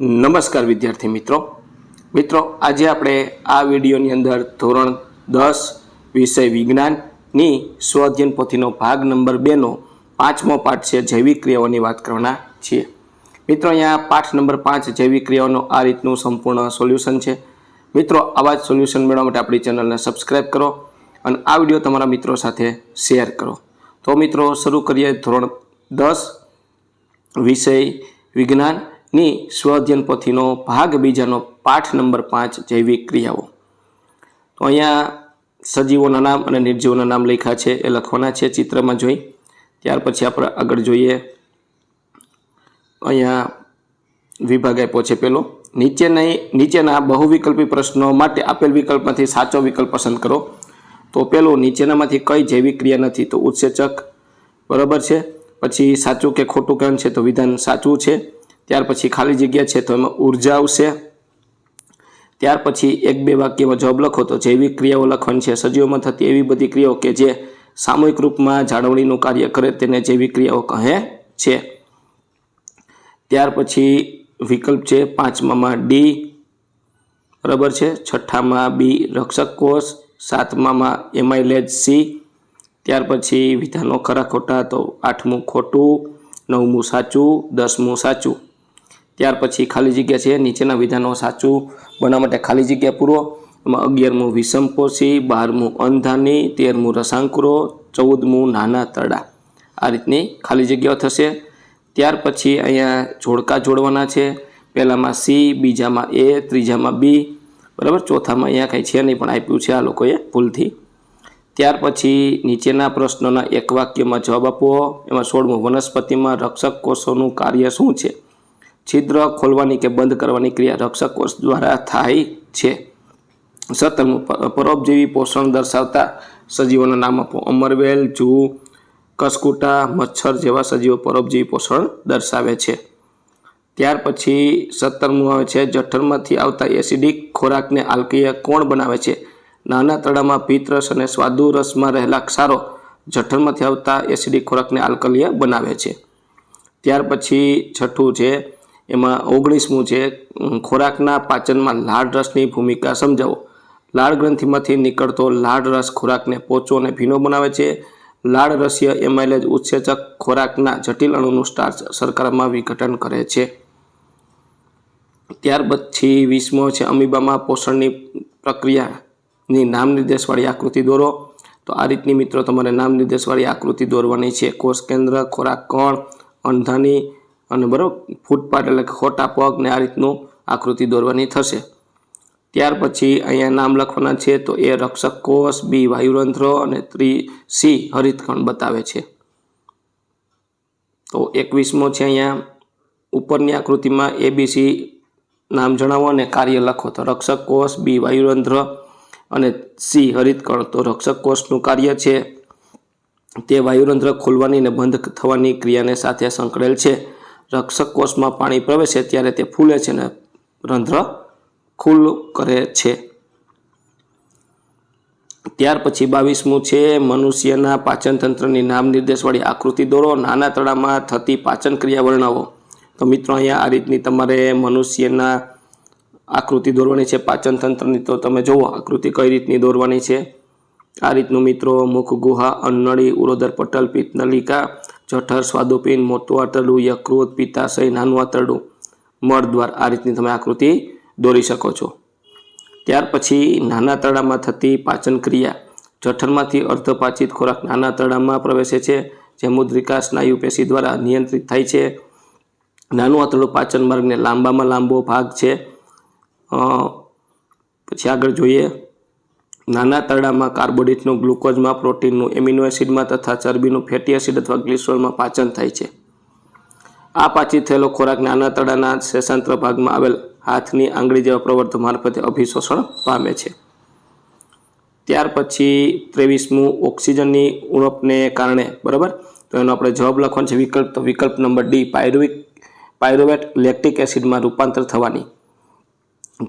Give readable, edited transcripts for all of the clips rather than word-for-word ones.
નમસ્કાર વિદ્યાર્થી મિત્રો આજે આપણે આ વિડીયોની અંદર ધોરણ 10 વિષય વિજ્ઞાનની સ્વઅધ્યયન પોથીનો ભાગ નંબર 2 નો 5મો પાઠ છે જૈવિક ક્રિયાઓની વાત કરવાના છીએ। મિત્રો અહીંયા પાઠ નંબર 5 જૈવિક ક્રિયાઓનો આ રીતનું સંપૂર્ણ સોલ્યુશન છે। મિત્રો આવા જ સોલ્યુશન મેળવવા માટે આપણી ચેનલને સબસ્ક્રાઇબ કરો અને આ વિડીયો તમારા મિત્રો સાથે શેર કરો। તો મિત્રો શરૂ કરીએ ધોરણ 10 વિષય વિજ્ઞાન ની સ્વઅધ્યયન પોથીનો ભાગ બીજાનો પાઠ નંબર 5 જૈવિક ક્રિયાઓ। તો અહીંયા સજીવોના નામ અને નિર્જીવોના નામ લખ્યા છે એ લખવાના છે ચિત્રમાં જોઈ। ત્યાર પછી આપણે આગળ જોઈએ। અહીંયા વિભાગ આપ્યો છે પેલો, નીચેના બહુવિકલ્પી પ્રશ્નો માટે આપેલ વિકલ્પમાંથી સાચો વિકલ્પ પસંદ કરો। તો પેલું નીચેનામાંથી કઈ જૈવિક ક્રિયા નથી? તો ઉત્સેચક બરાબર છે। પછી સાચું કે ખોટું કેમ છે? તો વિધાન સાચું છે। ત્યાર પછી ખાલી જગ્યા છે તો એમાં ઉર્જા આવશે। ત્યાર પછી એક બે વાક્યમાં જવાબ લખો તો જૈવિક ક્રિયાઓ લખવાની છે। સજીવોમાં થતી એવી બધી ક્રિયાઓ કે જે સામૂહિક રૂપમાં જાળવણીનું કાર્ય કરે તેને જૈવિક ક્રિયાઓ કહે છે। ત્યાર પછી વિકલ્પ છે 5મામાં ડી બરાબર છે, 6મામાં બી રક્ષક કોષ, 7મામાં એમાઇલેજ સી। ત્યાર પછી વિધાનો ખરા ખોટા તો 8મું ખોટું, 9મું સાચું, 10મું સાચું। ત્યાર પછી ખાલી જગ્યા છે, નીચેના વિધાનો સાચું બનાવવા માટે ખાલી જગ્યા પૂરો। એમાં 11મું વિષમપોષી, 12મું અંધાની, 13મું રસાંકુરો, 14મું નાના તરડા। આ રીતની ખાલી જગ્યાઓ થશે। ત્યાર પછી અહીંયા જોડકા જોડવાના છે। પહેલામાં સી, બીજામાં એ, ત્રીજામાં બી બરાબર, ચોથામાં અહીંયા કંઈ છે નહીં પણ આપ્યું છે આ લોકોએ ભૂલથી। ત્યાર પછી નીચેના પ્રશ્નોના એક વાક્યમાં જવાબ આપો। એમાં 16મું વનસ્પતિમાં રક્ષક કોષોનું કાર્ય શું છે? છિદ્ર ખોલવાની કે બંધ કરવાની ક્રિયા રક્ષક કોષ દ્વારા થાય છે। 17મું પરોપજીવી પોષણ દર્શાવતા સજીવોના નામ આપો। અમરવેલ, જૂ, કસકુટા, મચ્છર જેવા સજીવો પરોપજીવી પોષણ દર્શાવે છે। ત્યાર પછી 17મું આવે છે જઠરમાંથી આવતા એસિડિક ખોરાકને આલ્કીય કોણ બનાવે છે? નાના તળામાં પિત્તરસ અને સ્વાદુ રસમાં રહેલા ક્ષારો જઠરમાંથી આવતા એસિડિક ખોરાકને આલ્કલીય બનાવે છે। ત્યાર પછી 6મું છે એમાં 19મું છે ખોરાકના પાચનમાં લાળ રસની ભૂમિકા સમજાવો। લાળ ગ્રંથિમાંથી નીકળતો લાળ રસ ખોરાકને પોચો અને ભીનો બનાવે છે। લાળ રસીય એમાઇલેજ ઉત્સેચક ખોરાકના જટિલ અણુનું સ્ટાર્ચ શર્કરામાં વિઘટન કરે છે। ત્યાર પછી 20મો છે અમીબામાં પોષણની પ્રક્રિયાની નામ નિર્દેશવાળી આકૃતિ દોરો। તો આ રીતની મિત્રો તમારે નામ નિર્દેશવાળી આકૃતિ દોરવાની છે। કોષ કેન્દ્ર, ખોરાક કણ, અંધાની અને બરાબર ફૂટપાથ એટલે ખોટા પગ ને આ રીતનું આકૃતિ દોરવાની થશે। ત્યાર પછી અહીંયા નામ લખવાના છે તો એ રક્ષક કોષ, બી વાયુરંધ્ર અને સી હરિતકણ બતાવે છે। તો 21મો છે અહીંયા ઉપરની આકૃતિમાં એબીસી નામ જણાવો અને કાર્ય લખો। તો રક્ષક કોષ, બી વાયુરંધ્ર અને સી હરિતકણ। તો રક્ષક કોષનું કાર્ય છે તે વાયુરંધ્ર ખોલવાની અને બંધ થવાની ક્રિયાને સાથે સંકળાયેલ છે। રક્ષક કોષમાં પાણી પ્રવેશે ત્યારે તે ફૂલે છે અને રંધ્ર ખુલ્લું કરે છે। ત્યાર પછી 22મું છે મનુષ્યના પાચન તંત્રની નામ નિર્દેશવાળી આકૃતિ દોરો। નાના તળામાં થતી પાચન ક્રિયા વર્ણવો। તો મિત્રો અહીંયા આ રીતની તમારે મનુષ્યના આકૃતિ દોરવાની છે પાચન તંત્રની। તો તમે જુઓ આકૃતિ કઈ રીતની દોરવાની છે। આ રીતનું મિત્રો મુખ ગુહા, અન્નળી, ઉરોદર પટલ, પિત્તનલિકા, જઠર, સ્વાદુપિંડ, મોટું આંતરડું, યકૃત, પિત્તાશય, નાનું આંતરડું, મળદ્વાર આ રીતની તમે આકૃતિ દોરી શકો છો। ત્યાર પછી નાના તળામાં થતી પાચન ક્રિયા જઠરમાંથી અર્ધપાચિત ખોરાક નાના તળામાં પ્રવેશે છે જે મુદ્રિકા સ્નાયુ પેશી દ્વારા નિયંત્રિત થાય છે। નાનું આંતરડું પાચન માર્ગને લાંબામાં લાંબો ભાગ છે। પછી આગળ જોઈએ નાના તરડામાં કાર્બોહાઈડ્રેટનું, ગ્લુકોઝમાં, પ્રોટીનનું, એમિનો એસિડમાં તથા ચરબીનું, ફેટી એસિડ અથવા ગ્લિસરોલમાં પાચન થાય છે। આ પાચિત થયેલો ખોરાક નાના તળાના શેષાંત્ર ભાગમાં આવેલ હાથની આંગળી જેવા પ્રવર્ધો મારફતે અભિશોષણ પામે છે। ત્યાર પછી 23મું ઓક્સિજનની ઉણપને કારણે બરાબર, તો એનો આપણે જવાબ લખવાનો છે વિકલ્પ। તો વિકલ્પ નંબર ડી પાયરુવેટ લેક્ટિક એસિડમાં રૂપાંતર થવાની।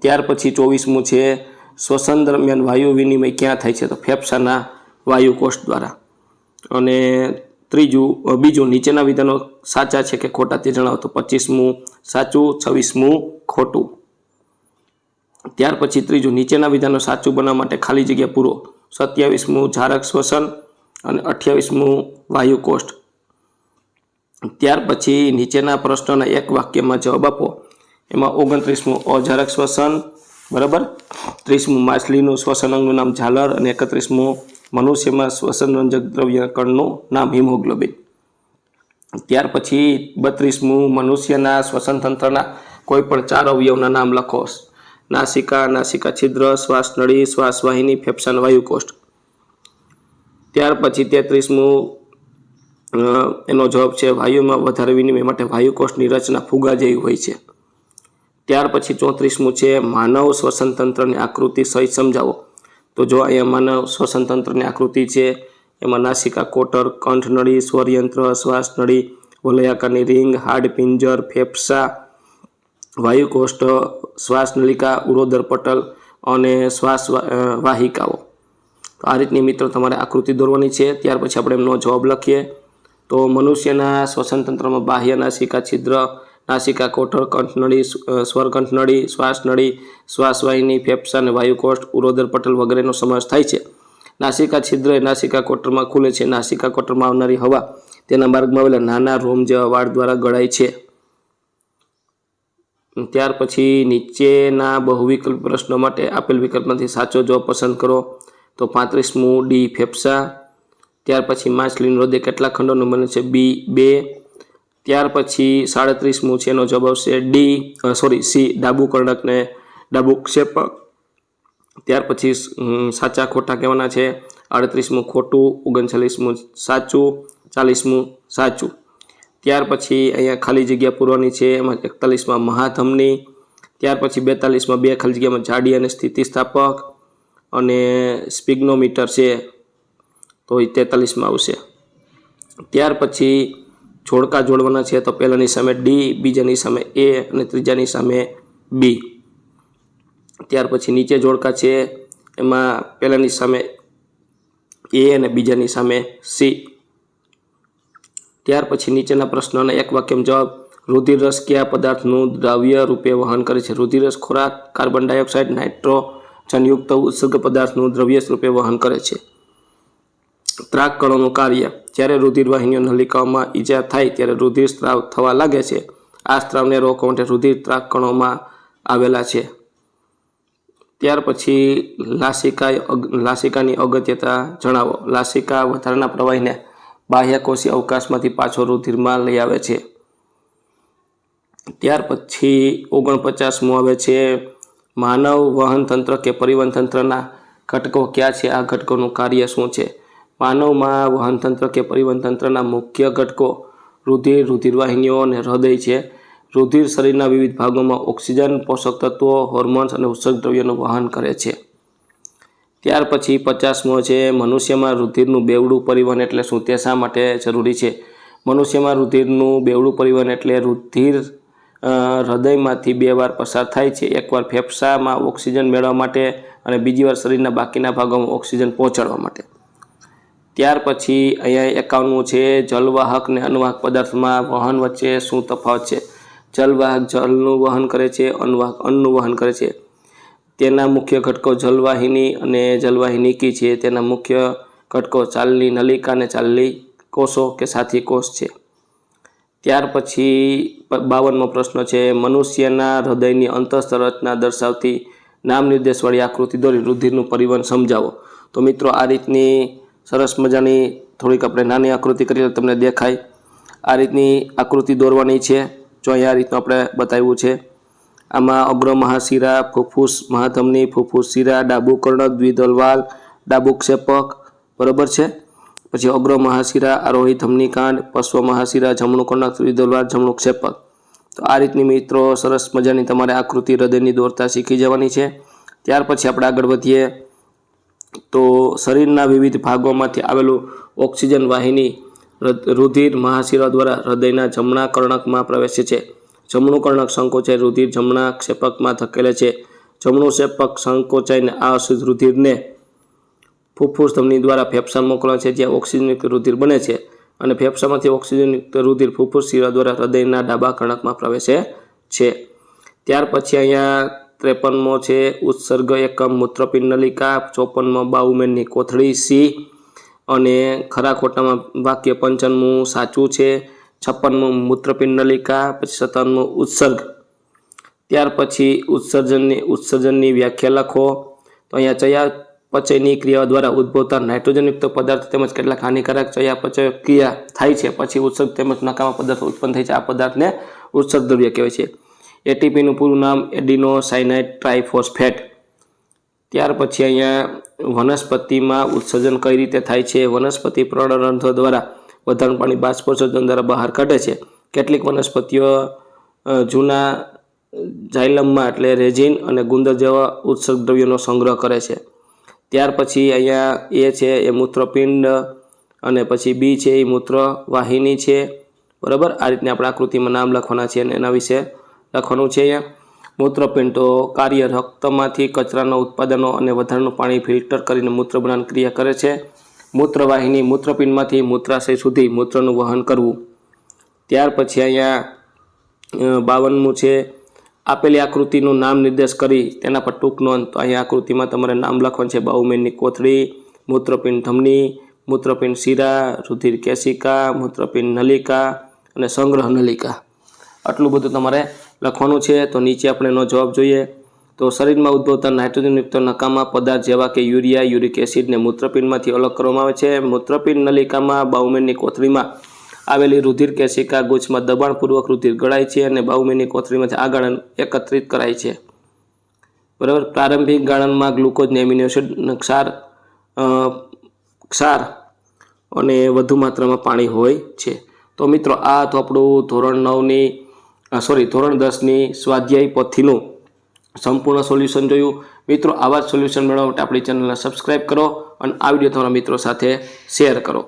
ત્યાર પછી 24મું છે શ્વસન દરમિયાન વાયુ વિનિમય ક્યાં થાય છે? તો ફેફસાના વાયુકોષ દ્વારા। અને બીજું નીચેના વિધાનો સાચા છે કે ખોટા તે જણાવો. તો 25મું સાચું, 26મું ખોટું. ત્યાર પછી ત્રીજું નીચેના વિધાનો સાચું બનાવવા માટે ખાલી જગ્યા પૂરો. 27મું ઝારક શ્વસન અને 28મું વાયુ કોષ્ટ. ત્યાર પછી નીચેના પ્રશ્નના એક વાક્યમાં જવાબ આપો. એમાં 29મું અજારક શ્વસન, બરાબર, 30મું માછલીનું શ્વસન અંગનું નામ ઝાલર અને 31મું મનુષ્યમાં શ્વસનરંજક દ્રવ્ય કણનું નામ હિમોગ્લોબિન. ત્યાર પછી 32મું મનુષ્યના શ્વસન તંત્રના કોઈ પણ 4 અવયવના નામ લખો. નાસિકા, નાસિકા છિદ્ર, શ્વાસ નળી, શ્વાસવાહિની, ફેફસા અને વાયુકોષ્ઠ. ત્યાર પછી 33મું એનો જવાબ છે વાયુમાં વધારે વિનિમય માટે વાયુકોષ્ઠની રચના ફુગા જેવી હોય છે. ત્યાર પછી 34મું છે માનવ શ્વસન તંત્રની આકૃતિ સહિત સમજાવો. તો જો અહીંયા માનવ શ્વસન તંત્રની આકૃતિ છે એમાં નાસિકા કોટર, કંઠનળી, સ્વરયંત્ર, શ્વાસ નળી, વલયાકારની રીંગ, હાડપિંજર, ફેફસા, વાયુકોષ્ઠ, શ્વાસ નલિકા, ઉરોદર પટલ અને શ્વાસ વાહિકાઓ. તો આ રીતની મિત્રો તમારે આકૃતિ દોરવાની છે. ત્યાર પછી આપણે એમનો જવાબ લખીએ. તો મનુષ્યના શ્વસન તંત્રમાં બાહ્ય નાસિકા છિદ્ર, નાસિકા કોટર, કંઠનળી, સ્વરકંઠનળી, શ્વાસ નળી, શ્વાસવાહિની, ફેફસા અને વાયુકોષ્ઠ, ઉરોદર પટલ વગેરેનો સમાવેશ થાય છે. નાસિકા છિદ્ર એ નાસિકા કોટરમાં ખુલે છે. નાસિકા કોટરમાં આવનારી હવા તેના માર્ગમાં આવેલા નાના રોમ જેવા વાળ દ્વારા ગળાય છે. ત્યાર પછી નીચેના બહુવિકલ્પ પ્રશ્નો માટે આપેલ વિકલ્પમાંથી સાચો જવાબ પસંદ કરો. તો 35મું ડી ફેફસા. ત્યાર પછી માછલીનું હૃદય કેટલા ખંડોનું બને છે? બી 2. ત્યાર પછી 37મું છે એનો જવાબ આવશે સી ડાબુ કર્ણક ને ડાબુ ક્ષેપક. ત્યાર પછી સાચા ખોટા કહેવાના છે. 38મું ખોટું, 39મું સાચું, 40મું સાચું. ત્યાર પછી અહીંયા ખાલી જગ્યા પૂરવાની છે. એમાં 41માં મહાધમની. ત્યાર પછી 42માં 2 ખાલી જગ્યામાં જાડી અને સ્થિતિસ્થાપક અને સ્પિગ્નોમીટર છે તો એ 43માં આવશે. ત્યાર પછી જોડકા જોડવાના છે. તો પહેલાની સામે ડી, બીજાની સામે એ અને ત્રીજાની સામે બી. ત્યાર પછી નીચે જોડકા છે એમાં પહેલાની સામે એ અને બીજાની સામે સી. ત્યાર પછી નીચેના પ્રશ્નોના એક વાક્યમાં જવાબ. રુધિર રસ કયા પદાર્થનું દ્રવ્ય રૂપે વહન કરે છે? રુધિર રસ ખોરાક, કાર્બન ડાયોક્સાઇડ, નાઇટ્રોજનયુક્ત ઉત્સર્ગ પદાર્થનું દ્રવ્ય રૂપે વહન કરે છે. ત્રાક કણોનું કાર્ય. જ્યારે રુધિરવાહિનીઓ નલિકાઓમાં ઈજા થાય ત્યારે રુધિર સ્ત્રાવ થવા લાગે છે. આ સ્ત્રાવને રોકવા માટે રુધિર ત્રાક કણોમાં આવેલા છે. ત્યાર પછી લાસિકાની અગત્યતા જણાવો. લાસિકા વધારાના પ્રવાહીને બાહ્યકોષીય અવકાશમાંથી પાછો રુધિરમાં લઈ આવે છે. ત્યાર પછી 49મું આવે છે માનવ વહન તંત્ર કે પરિવહન તંત્રના ઘટકો ક્યાં છે? આ ઘટકોનું કાર્ય શું છે? માનવમાં વહન તંત્ર કે પરિવહન તંત્રના મુખ્ય ઘટકો રુધિર, રુધિરવાહિનીઓ અને હૃદય છે. રુધિર શરીરના વિવિધ ભાગોમાં ઓક્સિજન, પોષક તત્વો, હોર્મોન્સ અને ઉત્સર્ગ દ્રવ્યોનું વહન કરે છે. ત્યાર પછી 50મો છે મનુષ્યમાં રુધિરનું બેવડું પરિવહન એટલે શું? તે શા માટે જરૂરી છે? મનુષ્યમાં રુધિરનું બેવડું પરિવહન એટલે રુધિર હૃદયમાંથી 2 વાર પસાર થાય છે. એકવાર ફેફસામાં ઓક્સિજન મેળવવા માટે અને બીજી વાર શરીરના બાકીના ભાગોમાં ઓક્સિજન પહોંચાડવા માટે. ત્યાર પછી અહીંયા 51મું છે જલવાહક અને અન્નવાહક પદાર્થમાં વહન વચ્ચે શું તફાવત છે? જલવાહક જલનું વહન કરે છે, અન્નવાહક અન્નનું વહન કરે છે. તેના મુખ્ય ઘટકો જલવાહિની અને જલવાહિનીકી છે. તેના મુખ્ય ઘટકો ચાલની નલિકા અને ચાલની કોષો કે સાથી કોષ છે. ત્યાર પછી 52મો પ્રશ્ન છે મનુષ્યના હૃદયની અંતઃસ્થ રચના દર્શાવતી નામ નિર્દેશવાળી આકૃતિ દોરી રુધિરનું પરિવહન સમજાવો. તો મિત્રો આ રીતની સરસ મજાની થોડીક આપણે નાની આકૃતિ કરી તમને દેખાય. આ રીતની આકૃતિ દોરવાની છે. જો અહીંયા આ રીતનું આપણે બતાવ્યું છે. આમાં અગ્ર મહાશિરા, ફૂફૂસ મહાધમની, ફૂફૂસ શિરા, ડાબુ કર્ણક, દ્વિદલવાલ, ડાબુ ક્ષેપક, બરાબર છે. પછી અગ્ર મહાશિરા, આરોહી ધમનીકાંડ, પશ્વ મહાશિરા, જમણું કર્ણક, દ્વિદલવાલ, જમણું ક્ષેપક. તો આ રીતની મિત્રો સરસ મજાની તમારે આકૃતિ હૃદયની દોરતા શીખી જવાની છે. ત્યાર પછી આપણે આગળ વધીએ તો શરીરના વિવિધ ભાગોમાંથી આવેલું ઓક્સિજન વાહિની રુધિર મહાશિરા દ્વારા હૃદયના જમણા કર્ણકમાં પ્રવેશે છે. જમણું કર્ણક સંકોચાઈ રુધિર જમણા ક્ષેપકમાં ધકેલે છે. જમણું ક્ષેપક સંકોચાઈને આ અશુદ્ધ રુધિરને ફૂફૂસ ધમની દ્વારા ફેફસામાં મોકલે છે જ્યાં ઓક્સિજનયુક્ત રુધિર બને છે. અને ફેફસામાંથી ઓક્સિજનયુક્ત રુધિર ફૂફૂસ શિરા દ્વારા હૃદયના ડાબા કર્ણકમાં પ્રવેશે છે. ત્યાર પછી અહીંયા 53મો છે ઉત્સર્ગ એકમ મૂત્રપિંડ નલિકા. 54મો બાઉમેનની કોથળી સી. અને ખરા ખોટામાં વાક્ય 55મું સાચું છે. 56મું મૂત્રપિંડ નલિકા. પછી 57મું ઉત્સર્ગ. ત્યાર પછી ઉત્સર્જનની વ્યાખ્યા લખો. તો અહીંયા ચયાપચયની ક્રિયાઓ દ્વારા ઉદ્ભવતા નાઇટ્રોજનયુક્ત પદાર્થ તેમજ કેટલાક હાનિકારક ચયાપચય ક્રિયા થાય છે પછી ઉત્સર્ગ તેમજ નકામા પદાર્થો ઉત્પન્ન થાય છે. આ પદાર્થને ઉત્સર્ગ દ્રવ્ય કહેવાય છે. એટીપીનું પૂરું નામ એડિનોસાયનાઇડ ટ્રાઇફોસ્ફેટ. ત્યાર પછી અહીંયા વનસ્પતિમાં ઉત્સર્જન કઈ રીતે થાય છે. વનસ્પતિ પર્ણરંધ્ર દ્વારા વધારાનું પાણી બાષ્પોત્સર્જન દ્વારા બહાર કાઢે છે. કેટલીક વનસ્પતિઓ જૂના ઝાયલમમાં એટલે રેઝિન અને ગુંદર જેવા ઉત્સર્ગ દ્રવ્યોનો સંગ્રહ કરે છે. ત્યાર પછી અહીંયા એ છે એ મૂત્રપિંડ અને પછી બી છે એ મૂત્રવાહિની છે. બરાબર, આ રીતની આપણે આકૃતિમાં નામ લખવાના છે અને એના વિશે લખવાનું છે. અહીંયા મૂત્રપિંડ તો કાર્ય રક્તમાંથી કચરાના ઉત્પાદનો અને વધારાનું પાણી ફિલ્ટર કરીને મૂત્ર બનાવવાની ક્રિયા કરે છે. મૂત્રવાહિની મૂત્રપિંડમાંથી મૂત્રાશય સુધી મૂત્રનું વહન કરવું. ત્યાર પછી અહીંયા 52મું છે આપેલી આકૃતિનું નામ નિર્દેશ કરી તેના પર ટૂંક નોંધ. તો અહીંયા આકૃતિમાં તમારે નામ લખવાનું છે. બાઉમેનની કોથળી, મૂત્રપિંડ ધમની, મૂત્રપિંડ શિરા, રુધિર કેશિકા, મૂત્રપિંડ નલિકા અને સંગ્રહ નલિકા. આટલું બધું તમારે લખવાનું છે. તો નીચે આપણે એનો જવાબ જોઈએ. તો શરીરમાં ઉદ્ભવતા નાઇટ્રોજનયુક્ત નકામા પદાર્થ જેવા કે યુરિયા, યુરિક એસિડને મૂત્રપિંડમાંથી અલગ કરવામાં આવે છે. મૂત્રપિંડ નલિકામાં બાઉમેનની કોથળીમાં આવેલી રુધિર કેશિકા ગુચ્છમાં દબાણપૂર્વક રુધિર ગળાય છે અને બાઉમેનની કોથળીમાંથી આગળ એકત્રિત કરાય છે. બરાબર, પ્રારંભિક ગાળણમાં ગ્લુકોઝ ને એમિનો એસિડ ક્ષાર અને વધુ માત્રામાં પાણી હોય છે. તો મિત્રો આ તો આપણું ધોરણ 10ની સ્વાધ્યાય પોથીનું સંપૂર્ણ સોલ્યુશન જોયું. મિત્રો આવા જ સોલ્યુશન મેળવવા માટે આપણી ચેનલને સબસ્ક્રાઈબ કરો અને આ વિડીયો તમારા મિત્રો સાથે શેર કરો.